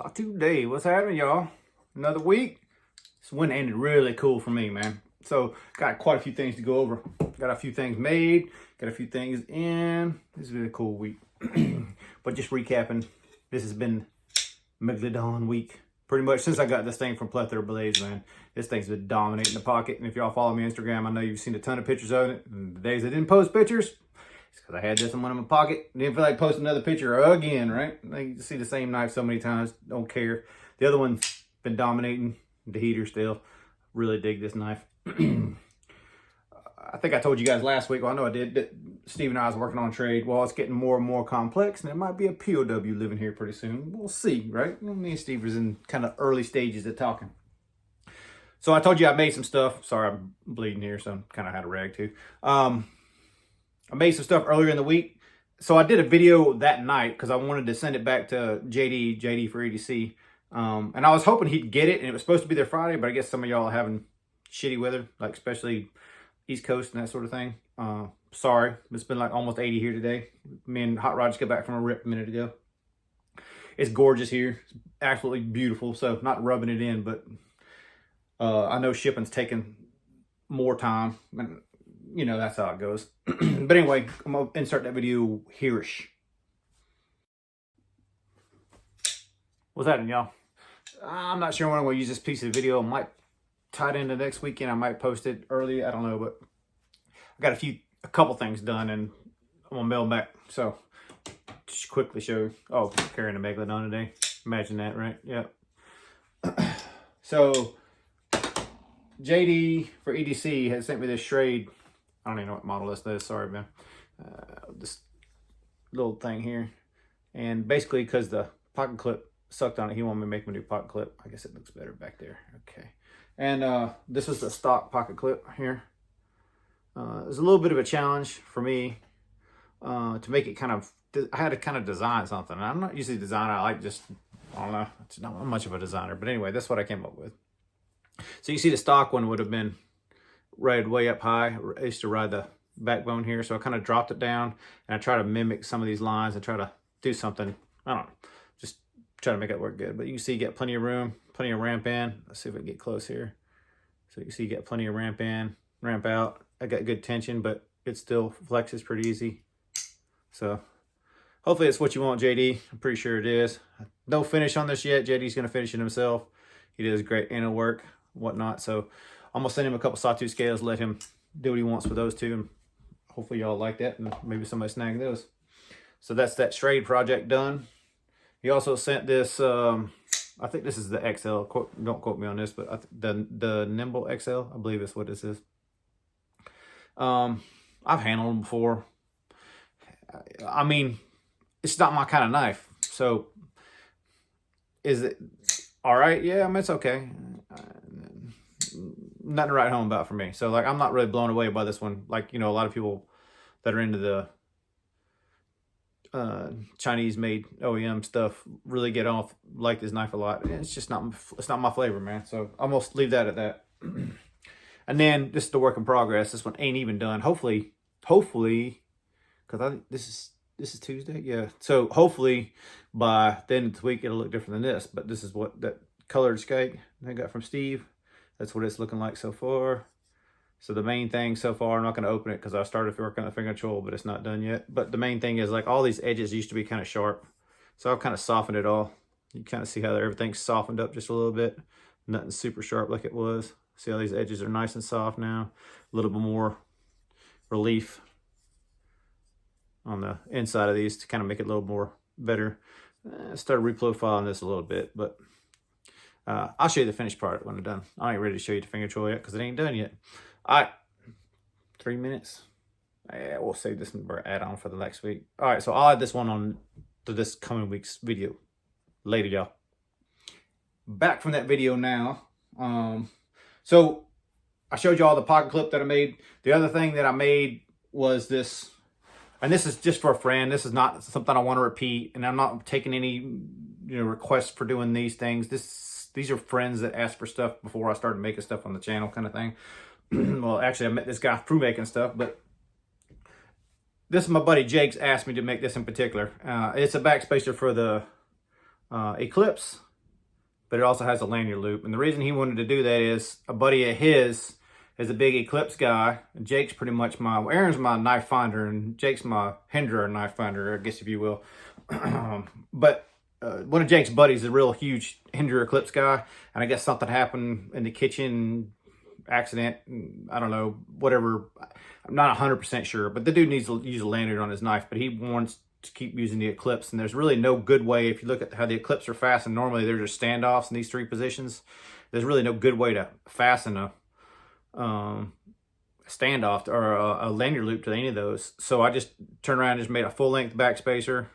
Sawtooth Day, what's happening, y'all? Another week. This one ended really cool for me, man. So, got quite a few things to go over. Got a few things made, got a few things in. This has been a cool week. But just recapping, this has been Megalodon week. Pretty much since I got this thing from Plethora Blades, man. This thing's been dominating the pocket. And if y'all follow me on Instagram, I know you've seen a ton of pictures of it. And the days I didn't post pictures, it's because I had this in one in my pocket. Didn't feel like posting another picture again, right? Like, you see the same knife so many times. Don't care. The other one's been dominating the heater still. Really dig this knife. I think I told you guys last week, well, I know I did, that Steve and I was working on trade. Well, it's getting more and more complex, and there might be a POW living here pretty soon. We'll see, right? Me and Steve was in kind of early stages of talking. So I told you I made some stuff. Sorry, I'm bleeding here, so I kind of had a rag too. I made some stuff earlier in the week. So I did a video that night because I wanted to send it back to JD for EDC. And I was hoping he'd get it, and it was supposed to be there Friday, but I guess some of y'all are having shitty weather, like especially East Coast and that sort of thing. Sorry, it's been like almost 80 here today. Me and Hot Rod just got back from a rip a minute ago. It's gorgeous here. It's absolutely beautiful. So not rubbing it in, but I know shipping's taking more time. And, you know, that's how it goes. But anyway, I'm going to insert that video here-ish. What's happening, y'all? I'm not sure when I'm going to use this piece of video. I might tie it into next weekend. I might post it early. I don't know, but I got a couple things done, and I'm going to mail back. So, just quickly show you. Oh, carrying a Megalodon today. Imagine that, right? Yep. So, JD for EDC has sent me this Schrade. I don't even know what model this is. Sorry, man. This little thing here. And basically, because the pocket clip sucked on it, he wanted me to make my new pocket clip. I guess it looks better back there. Okay. And this is the stock pocket clip here. It was a little bit of a challenge for me to make it kind of, I had to kind of design something. And I'm not usually a designer. I like just, I don't know, it's not much of a designer. But anyway, that's what I came up with. So you see the stock one would have been rated way up high. I used to ride the backbone here. So I kind of dropped it down, and I try to mimic some of these lines and try to do something, I don't know, just try to make it work good. But you can see you get plenty of room, plenty of ramp in. Let's see if we can get close here. So you can see you get plenty of ramp in, ramp out. I got good tension, but it still flexes pretty easy. So hopefully it's what you want, JD. I'm pretty sure it is. No finish on this yet. JD's going to finish it himself. He does great anal work, whatnot. So I'm going to send him a couple Sawtooth scales, let him do what he wants with those two. And hopefully y'all like that, and maybe somebody snag those. So that's that Schrade project done. He also sent this, I think this is the XL. Don't quote me on this, but the Nimble XL, I believe is what this is. I've handled them before. I mean, it's not my kind of knife. So, is it all right? Yeah, I mean, it's okay. Nothing to write home about for me. So, like, I'm not really blown away by this one. Like, you know, a lot of people that are into the Chinese-made OEM stuff really get off like this knife a lot. It's just not my flavor, man. So, I'm gonna leave that at that. And then this is the work in progress. This one ain't even done. Hopefully, because I think this is Tuesday. Yeah. So hopefully by the end of the week it'll look different than this. But this is what that colored skate I got from Steve. That's what it's looking like so far. So the main thing so far, I'm not going to open it because I started working on the finger control, but it's not done yet. But the main thing is, like, all these edges used to be kind of sharp. So I've kind of softened it all. You kind of see how everything's softened up just a little bit. Nothing super sharp like it was. See how these edges are nice and soft now? A little bit more relief on the inside of these to kind of make it a little more better. Started reprofiling this a little bit, but I'll show you the finished product when I'm done. I ain't ready to show you the finger control yet because it ain't done yet. All right, 3 minutes. Yeah, we'll save this add-on for the next week. All right, so I'll add this one on to this coming week's video. Later, y'all. Back from that video now. So I showed you all the pocket clip that I made. The other thing that I made was this, and this is just for a friend. This is not something I want to repeat, and I'm not taking any requests for doing these things. These are friends that asked for stuff before I started making stuff on the channel, kind of thing. Well, actually, I met this guy through making stuff, but this is my buddy Jake's asked me to make this in particular. It's a backspacer for the Eclipse but it also has a lanyard loop. And the reason he wanted to do that is a buddy of his is a big Eclipse guy. Jake's pretty much Aaron's my knife finder, and Jake's my hinderer knife finder, I guess if you will. But one of Jake's buddies is a real huge hinderer Eclipse guy, and I guess something happened in the kitchen, accident, I don't know, whatever. I'm not 100% sure, but the dude needs to use a lanyard on his knife, but he wants to keep using the Eclipse, and there's really no good way. If you look at how the Eclipse are fastened, normally they're just standoffs in these 3 positions. There's really no good way to fasten a standoff or a lanyard loop to any of those. So I just turned around and just made a full length back spacer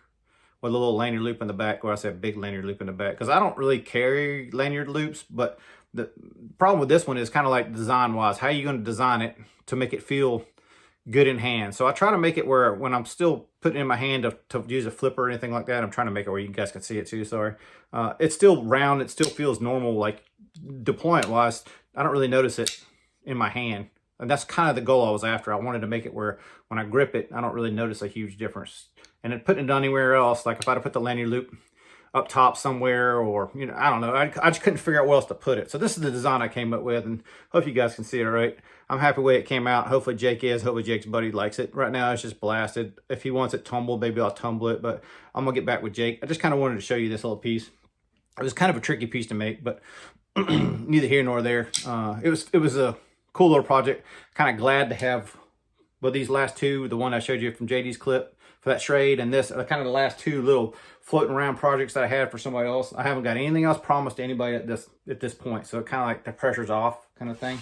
with a little lanyard loop in the back, or I said big lanyard loop in the back, because I don't really carry lanyard loops. But the problem with this one is kind of like design wise, how are you going to design it to make it feel good in hand? So I try to make it where when I'm still putting it in my hand to use a flipper or anything like that, I'm trying to make it where you guys can see it too, sorry. It's still round, it still feels normal, like deployment wise, I don't really notice it in my hand. And that's kind of the goal I was after. I wanted to make it where when I grip it, I don't really notice a huge difference. And then putting it anywhere else, like if I'd have put the lanyard loop up top somewhere, or, you know, I don't know, I just couldn't figure out where else to put it. So this is the design I came up with, and hope you guys can see it all right. I'm happy the way it came out. Hopefully Jake is. Hopefully Jake's buddy likes it. Right now it's just blasted. If he wants it tumbled, maybe I'll tumble it, but I'm gonna get back with Jake. I just kind of wanted to show you this little piece. It was kind of a tricky piece to make, but neither here nor there. It was a cool little project. Kind of glad to have, well, these last 2, the one I showed you from JD's clip for that Schrade, and this are kind of the last 2 little floating around projects that I had for somebody else. I haven't got anything else promised to anybody at this point, so kind of like the pressure's off kind of thing.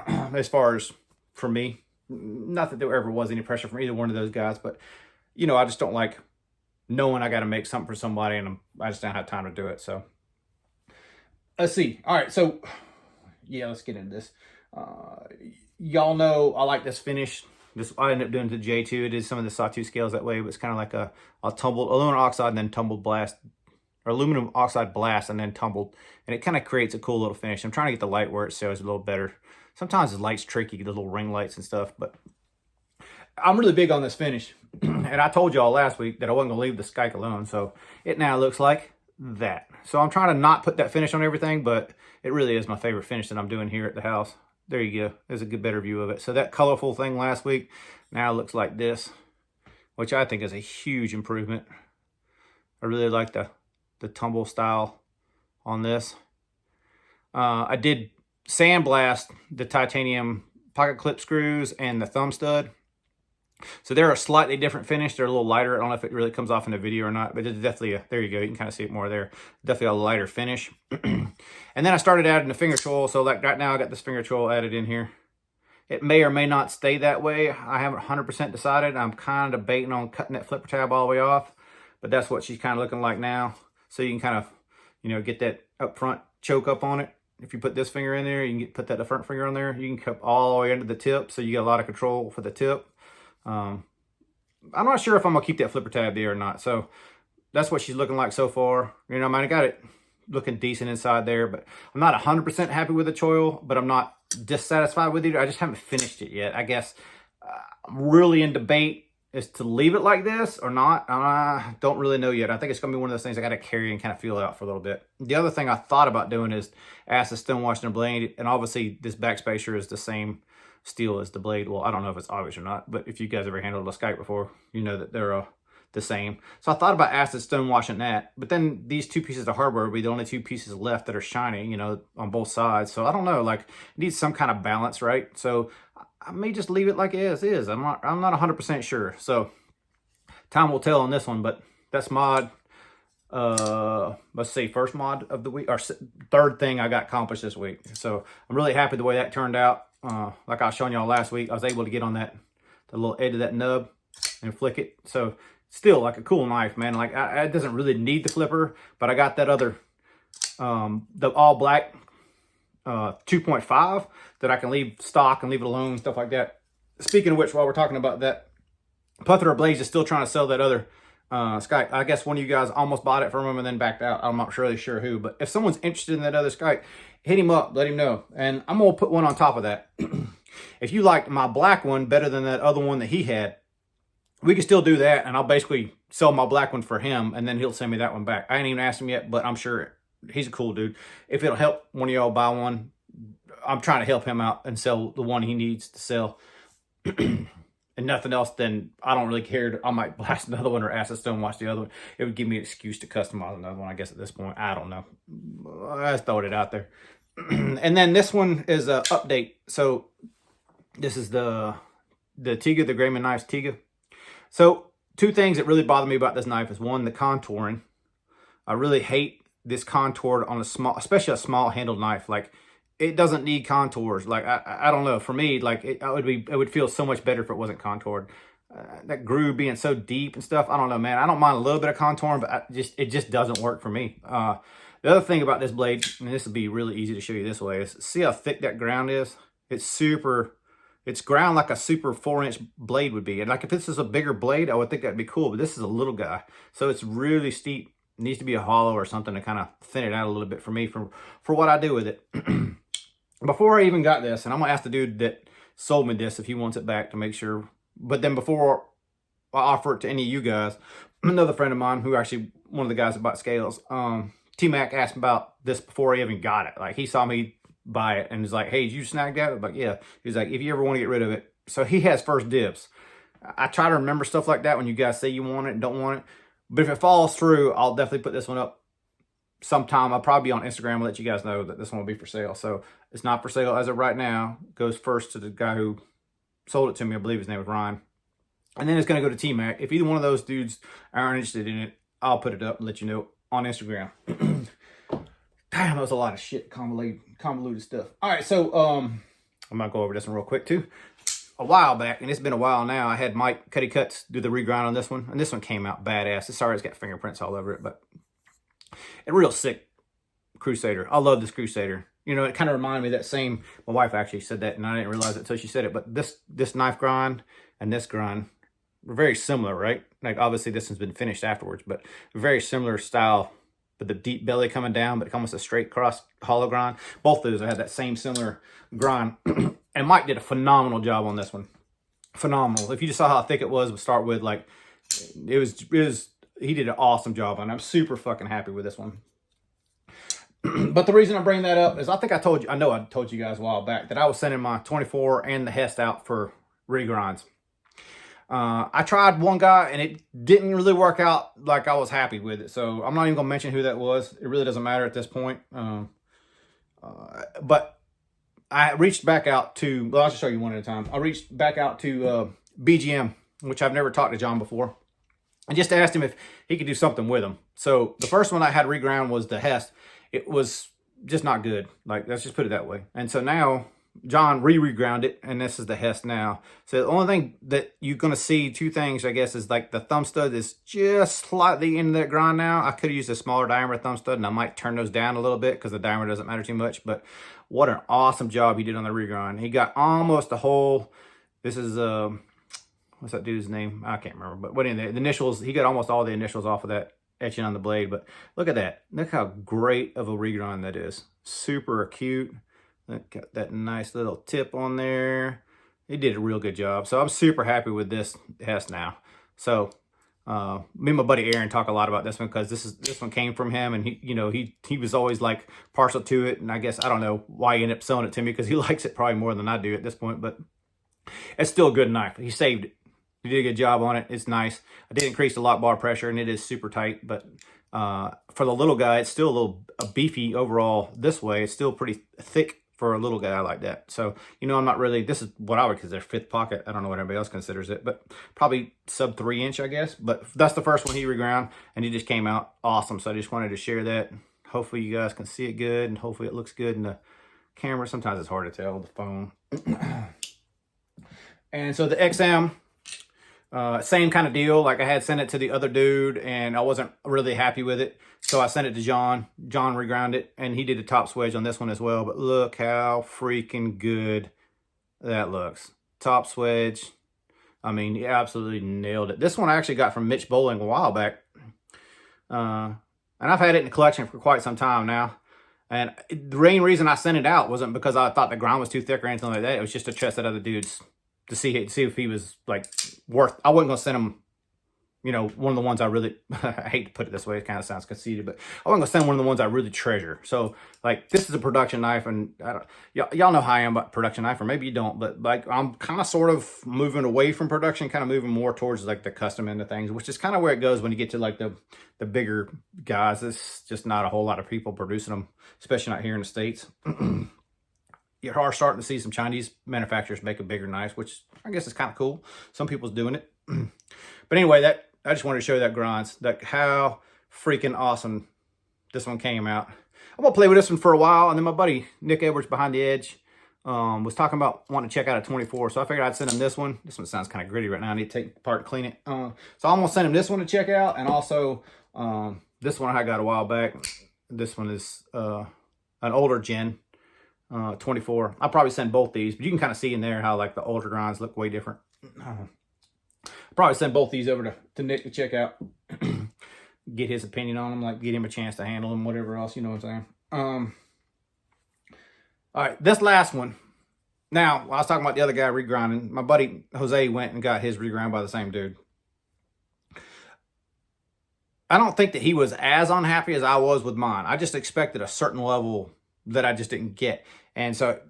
As far as for me, not that there ever was any pressure from either one of those guys, but you know, I just don't like knowing I got to make something for somebody, and I just don't have time to do it. So let's see. All right, so yeah, let's get into this. Y'all know I like this finish. This I ended up doing to J2. It is some of the Sawtooth scales that way, but it's kind of like a tumbled aluminum oxide and then tumbled blast, or aluminum oxide blast and then tumbled, and it kind of creates a cool little finish. I'm trying to get the light where it shows a little better. Sometimes the light's tricky, the little ring lights and stuff, but I'm really big on this finish. And I told y'all last week that I wasn't gonna leave the Skike alone, so it now looks like that. So I'm trying to not put that finish on everything, but it really is my favorite finish that I'm doing here at the house. There you go. There's a good better view of it. So that colorful thing last week now looks like this, which I think is a huge improvement. I really like the tumble style on this. I did sandblast the titanium pocket clip screws and the thumb stud. So they're a slightly different finish. They're a little lighter. I don't know if it really comes off in the video or not, but it's definitely there you go. You can kind of see it more there. Definitely a lighter finish. And then I started adding the finger choil. So like right now I got this finger choil added in here. It may or may not stay that way. I haven't 100% decided. I'm kind of debating on cutting that flipper tab all the way off, but that's what she's kind of looking like now. So you can kind of, you know, get that up front choke up on it. If you put this finger in there, you can put that front finger on there. You can cup all the way into the tip, so you get a lot of control for the tip. I'm not sure if I'm gonna keep that flipper tab there or not. So that's what she's looking like so far. You know, I mean, I got it looking decent inside there, but I'm not 100% happy with the choil, but I'm not dissatisfied with it. I just haven't finished it yet. I guess I'm really in debate as to leave it like this or not. I don't really know yet. I think it's gonna be one of those things I gotta carry and kind of feel out for a little bit. The other thing I thought about doing is acid stonewashing the blade, and obviously this back spacer is the same steel as the blade. Well, I don't know if it's obvious or not, but if you guys ever handled a Skike before, you know that they're the same. So I thought about acid stonewashing that, but then these 2 pieces of hardware would be the only 2 pieces left that are shiny, you know, on both sides. So I don't know, like it needs some kind of balance, right? So I may just leave it like it is. I'm not 100% sure. So time will tell on this one, but that's mod, let's see, first mod of the week, or 3rd thing I got accomplished this week. So I'm really happy the way that turned out. Like I was showing y'all last week, I was able to get on the little edge of that nub and flick it. So still like a cool knife, man. Like it doesn't really need the flipper, but I got that other, the all black 2.5 that I can leave stock and leave it alone, stuff like that. Speaking of which, while we're talking about that, Plethora Blades is still trying to sell that other Skike. I guess one of you guys almost bought it from him and then backed out. I'm not really sure who, but if someone's interested in that other Skike, hit him up, let him know. And I'm gonna put one on top of that. If you liked my black one better than that other one that he had, we can still do that, and I'll basically sell my black one for him, and then he'll send me that one back. I ain't even asked him yet, but I'm sure he's a cool dude. If it'll help one of y'all buy one, I'm trying to help him out and sell the one he needs to sell. And nothing else, then I don't really care. I might blast another one or ask us to watch the other one. It would give me an excuse to customize another one, I guess, at this point. I don't know. I just throwed it out there. And then this one is an update. So this is the Tiga, the Grayman Knives Tiga. So 2 things that really bother me about this knife is, 1, the contouring. I really hate this contoured on a small, especially a small handled knife. Like, it doesn't need contours. Like, I don't know. For me, like, it would feel so much better if it wasn't contoured. That groove being so deep and stuff, I don't know, man. I don't mind a little bit of contouring, but it just doesn't work for me. The other thing about this blade, and this would be really easy to show you this way, is see how thick that ground is? It's ground like a super 4-inch blade would be. And like, if this is a bigger blade, I would think that'd be cool, but this is a little guy. So it's really steep. It needs to be a hollow or something to kind of thin it out a little bit for me, for what I do with it. Before I even got this, and I'm gonna ask the dude that sold me this if he wants it back to make sure. But then before I offer it to any of you guys, another friend of mine, who actually one of the guys that bought scales, T-Mac asked about this before I even got it. Like, he saw me buy it and was like, "Hey, did you snag that?" I'm like, "Yeah." He's like, "If you ever want to get rid of it." So he has first dibs. I try to remember stuff like that when you guys say you want it and don't want it. But if it falls through, I'll definitely put this one up sometime. I'll probably be on Instagram and let you guys know that this one will be for sale. So it's not for sale as of right now. It goes first to the guy who sold it to me. I believe his name was Ryan. And then it's going to go to T-Mac. If either one of those dudes aren't interested in it, I'll put it up and let you know on Instagram. Damn, that was a lot of shit, convoluted stuff. All right, so I'm going to go over this one real quick too. A while back, and it's been a while now, I had Mike Cuddy Cuts do the regrind on this one. And this one came out badass. Sorry, it's got fingerprints all over it, but a real sick Crusader. I love this Crusader. You know, it kind of reminded me of that same, my wife actually said that, and I didn't realize it until she said it, but this knife grind and this grind were very similar, right? Like, obviously this one's been finished afterwards, but very similar style, with the deep belly coming down, but almost a straight cross hollow grind. Both of those, I had that same similar grind. And Mike did a phenomenal job on this one. Phenomenal. If you just saw how thick it was to start with, like, it was, he did an awesome job on it. I'm super fucking happy with this one. But the reason I bring that up is, I think I know I told you guys a while back that I was sending my 24 and the Hest out for regrinds. I tried one guy and it didn't really work out like I was happy with it. So I'm not even gonna mention who that was. It really doesn't matter at this point. But I reached back out to, well, I'll just show you one at a time. I reached back out to BGM, which I've never talked to John before. I just asked him if he could do something with them. So the first one I had reground was the Hest. It was just not good. Like, let's just put it that way. And so now John reground it, and this is the Hest now. So the only thing that you're going to see, 2 things, I guess, is like the thumb stud is just slightly into that grind now. I could have used a smaller diameter thumb stud, and I might turn those down a little bit because the diameter doesn't matter too much. But what an awesome job he did on the regrind. He got almost a whole, this is, what's that dude's name? I can't remember. But what in the initials, he got almost all the initials off of that etching on the blade. But look at that. Look how great of a regrind that is. Super acute. Got that nice little tip on there. He did a real good job. So I'm super happy with this Hest now. So me and my buddy Aaron talk a lot about this one because this one came from him, and he was always like partial to it. And I guess I don't know why he ended up selling it to me, because he likes it probably more than I do at this point. But it's still a good knife. He saved it. He did a good job on it. It's nice. I did increase the lock bar pressure, and it is super tight. But for the little guy, it's still a beefy overall this way. It's still pretty thick for a little guy like that. So, I'm not really, this is what I would consider 5th pocket. I don't know what everybody else considers it, but probably sub 3-inch, I guess. But that's the first one he reground, and he just came out awesome. So I just wanted to share that. Hopefully you guys can see it good, and hopefully it looks good in the camera. Sometimes it's hard to tell with the phone. And so the XM, same kind of deal. Like, I had sent it to the other dude, and I wasn't really happy with it. So I sent it to John. John reground it, and he did a top swedge on this one as well. But look how freaking good that looks. Top swedge. I mean, he absolutely nailed it. This one I actually got from Mitch Bowling a while back. And I've had it in the collection for quite some time now. And the main reason I sent it out wasn't because I thought the grind was too thick or anything like that. It was just to test that other dude's, to see if he was like worth. I wasn't gonna send him you know, one of the ones I really, I hate to put it this way, it kind of sounds conceited, but I want to send one of the ones I really treasure. So like, this is a production knife, and I don't, y'all know how I am about production knife, or maybe you don't, but like, I'm kind of sort of moving away from production, kind of moving more towards like the custom end of things, which is kind of where it goes when you get to like the bigger guys. It's just not a whole lot of people producing them, especially not here in the States. You are starting to see some Chinese manufacturers make a bigger knife, which I guess is kind of cool. Some people's doing it. But anyway, I just wanted to show you that grinds, like how freaking awesome this one came out. I'm gonna play with this one for a while, and then my buddy Nick Edwards behind the edge was talking about wanting to check out a 24, so I figured I'd send him this one. This one sounds kind of gritty right now. I need to take it apart and clean it. So I'm gonna send him this one to check out, and also this one I got a while back. This one is an older gen 24. I'll probably send both these, but you can kind of see in there how like the older grinds look way different. Probably send both these over to Nick to check out, get his opinion on them, like get him a chance to handle them, whatever else, you know what I'm saying. All right, this last one. Now, I was talking about the other guy regrinding. My buddy Jose went and got his regrind by the same dude. I don't think that he was as unhappy as I was with mine. I just expected a certain level that I just didn't get. And so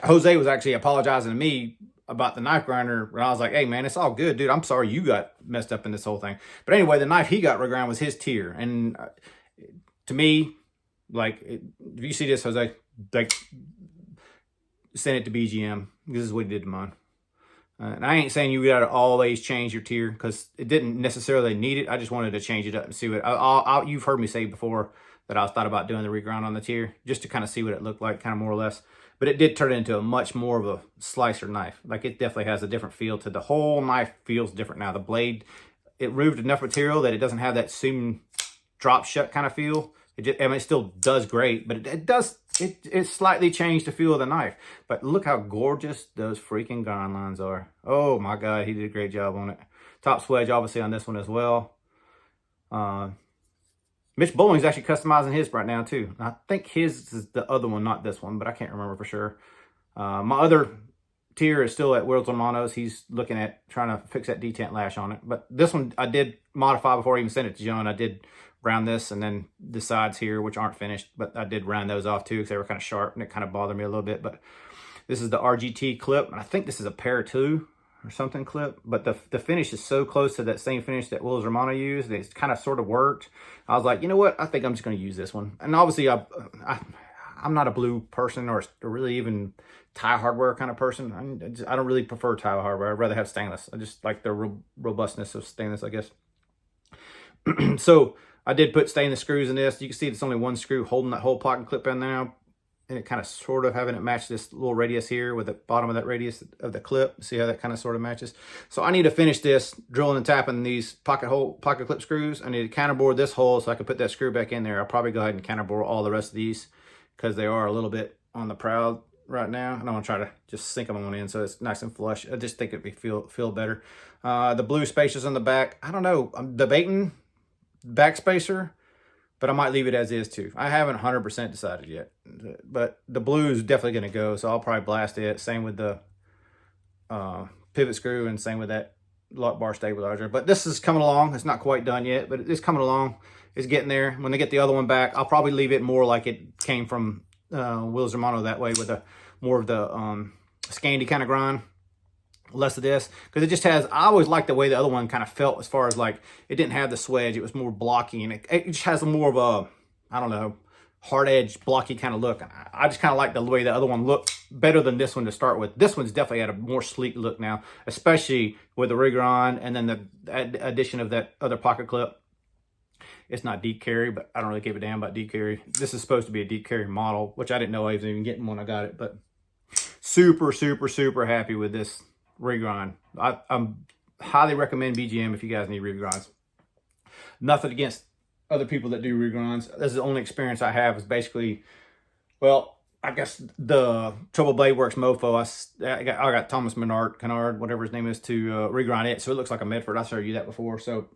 Jose was actually apologizing to me about the knife grinder, and I was like, hey man, it's all good, dude. I'm sorry you got messed up in this whole thing. But anyway, the knife he got regrind was his tier. And to me, like, if you see this, Jose, like, send it to BGM. This is what he did to mine. And I ain't saying you gotta always change your tier, because it didn't necessarily need it. I just wanted to change it up and see what you've heard me say before that I thought about doing the regrind on the tier, just to kind of see what it looked like, kind of more or less. But it did turn into a much more of a slicer knife. Like, it definitely has a different feel to the whole knife. Feels different now. The blade, it removed enough material that it doesn't have that seam drop shut kind of feel. I mean, it still does great, but it slightly changed the feel of the knife. But look how gorgeous those freaking grind lines are. Oh my God, he did a great job on it. Top swedge obviously on this one as well. Mitch Bowling's actually customizing his right now too. I think his is the other one, not this one, but I can't remember for sure. My other tier is still at Wheels Hermanos. He's looking at trying to fix that detent lash on it. But this one I did modify before I even sent it to John. I did round this, and then the sides here, which aren't finished, but I did round those off too because they were kind of sharp and it kind of bothered me a little bit. But this is the RGT clip, and I think this is a pair 2 or something clip, but the finish is so close to that same finish that Wheels Hermano used, it's kind of sort of worked. I was like, you know what, I think I'm just going to use this one. And obviously I'm not a blue person or really even tie hardware kind of person. I don't really prefer tie hardware. I'd rather have stainless. I just like the robustness of stainless, I guess. So I did put stainless screws in this. You can see it's only one screw holding that whole pocket clip in now, and it kind of sort of having it match this little radius here with the bottom of that radius of the clip. See how that kind of sort of matches? So I need to finish this drilling and tapping these pocket clip screws. I need to counterbore this hole so I can put that screw back in there. I'll probably go ahead and counterbore all the rest of these because they are a little bit on the proud right now. And I'm gonna try to just sink them on in so it's nice and flush. I just think it'd feel better. The blue spacers on the back, I don't know. I'm debating back spacer, but I might leave it as is too. I haven't 100% decided yet, but the blue is definitely going to go, so I'll probably blast it. Same with the pivot screw, and same with that lock bar stabilizer. But this is coming along. It's not quite done yet, but it's coming along. It's getting there. When they get the other one back, I'll probably leave it more like it came from Wheels Hermano that way, with more of the Scandi kind of grind. Less of this, because it just has, I always liked the way the other one kind of felt, as far as like it didn't have the swedge. It was more blocky, and it just has more of a, I don't know, hard edge blocky kind of look. I just kind of like the way the other one looked better than this one to start with. This one's definitely had a more sleek look now, especially with the regrind and then the addition of that other pocket clip. It's not deep carry, but I don't really give a damn about deep carry. This is supposed to be a deep carry model, which I didn't know I was even getting when I got it, but super happy with this regrind. I'm highly recommend BGM if you guys need regrinds. Nothing against other people that do regrinds. This is the only experience I have, is basically, well, I guess the Trouble Blade Works mofo. I got Thomas Kennard, whatever his name is, to regrind it, so it looks like a Medford. I showed you that before. So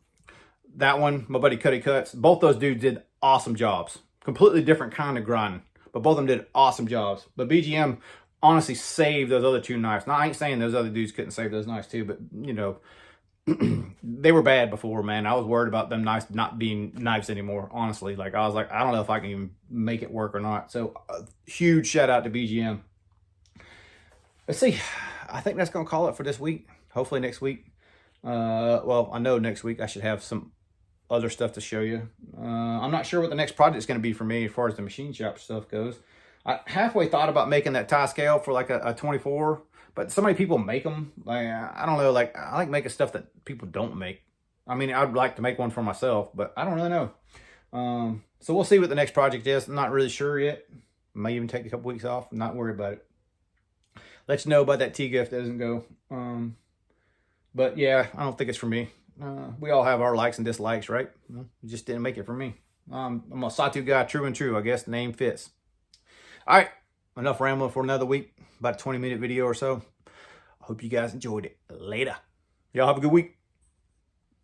that one, my buddy Cuddy Cuts, both those dudes did awesome jobs. Completely different kind of grinding, but both of them did awesome jobs. But BGM honestly saved those other two knives. Now, I ain't saying those other dudes couldn't save those knives too, but, you know, they were bad before, man. I was worried about them knives not being knives anymore, honestly. Like, I was like, I don't know if I can even make it work or not. So, huge shout out to BGM. Let's see. I think that's going to call it for this week. Hopefully next week. Well, I know next week I should have some other stuff to show you. I'm not sure what the next project is going to be for me as far as the machine shop stuff goes. I halfway thought about making that tie scale for like a 24, but so many people make them. Like, I don't know. Like, I like making stuff that people don't make. I mean, I'd like to make one for myself, but I don't really know. So we'll see what the next project is. I'm not really sure yet. May even take a couple weeks off. I'm not worried about it. Let you know about that T-GIF that doesn't go. But yeah, I don't think it's for me. We all have our likes and dislikes, right? It just didn't make it for me. I'm a Sawtooth guy, true and true. I guess the name fits. All right, enough rambling for another week. About a 20-minute video or so. I hope you guys enjoyed it. Later. Y'all have a good week.